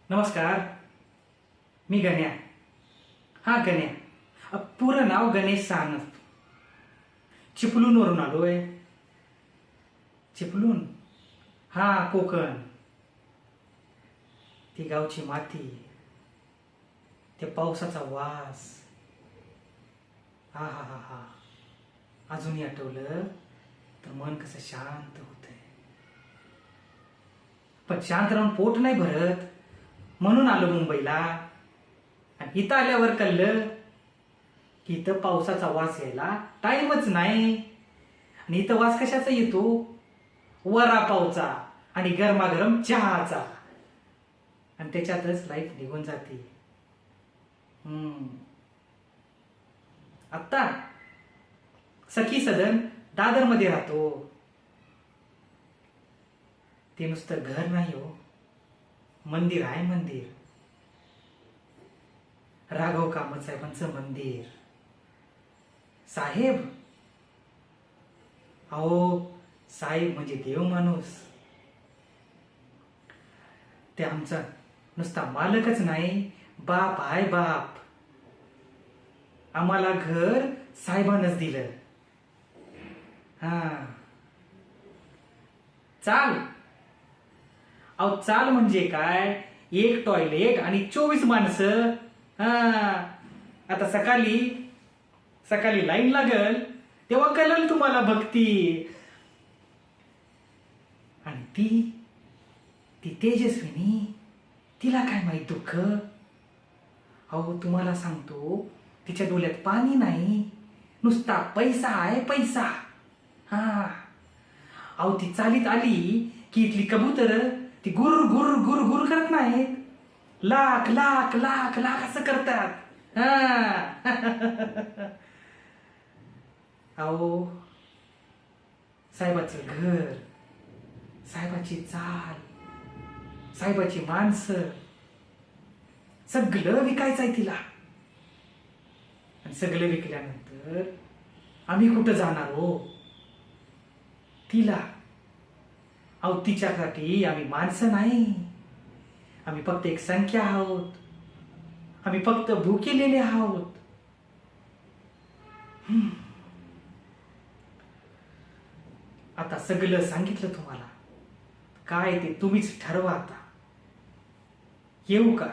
नमस्कार. मी गण्या. हा गण्या. पुरं नाव गणेश सानप. चिपळूणवरून आलोय. चिपळूण हा कोकण. ती गावची माती, ते पावसाचा वास. हा हा हा हा अजूनही आठवलं तर मन कसं शांत होतंय. पण शांत राहून पोट नाही भरत, म्हणून आलो मुंबईला. आणि इथं आल्यावर कळलं की इथं पावसाचा वास यायला टाइमच नाही. आणि इथं वास कशाचा येतो? वडापावचा आणि गरमागरम चहाचा. आणि त्याच्यातच लाईफ निघून जाते. आत्ता सखी सदन दादर मध्ये राहतो. ते नुसतं घर नाही हो, मंदिर आहे. मंदिर राघव कामत साहेबांचं मंदिर. साहेब, अहो साहेब म्हणजे देव माणूस. ते आमचा नुसता मालकच नाही, बाप आहे बाप. आम्हाला घर साहेबानच दिलं. हा चाल. अहो चाल म्हणजे काय? एक टॉयलेट आणि 24 माणसं. हा आता सकाळी सकाळी लाईन लागल तेव्हा कळलं तुम्हाला भक्ती. आणि ती ती तेजस्विनी, तिला काय माहित दुःख? अहो तुम्हाला सांगतो, तिच्या डोळ्यात पाणी नाही, नुसता पैसा आहे पैसा. हा अहो ती चालीत आली की इथली कबूतर ती गुर गुर गुर गुर करत नाहीत, लाख लाख लाख लाख असं करतात. हा अहो साहेबाचं घर, साहेबाची चाल, साहेबाची माणसं, सगळं विकायचंय तिला. आणि सगळं विकल्यानंतर आम्ही कुठं जाणार हो? तिला. अहो तिच्यासाठी आम्ही माणसं नाही, आम्ही फक्त एक संख्या आहोत. आम्ही फक्त भुकेलेले आहोत. आता सगळं सांगितलं तुम्हाला. काय ते तुम्हीच ठरवा आता. येऊ का?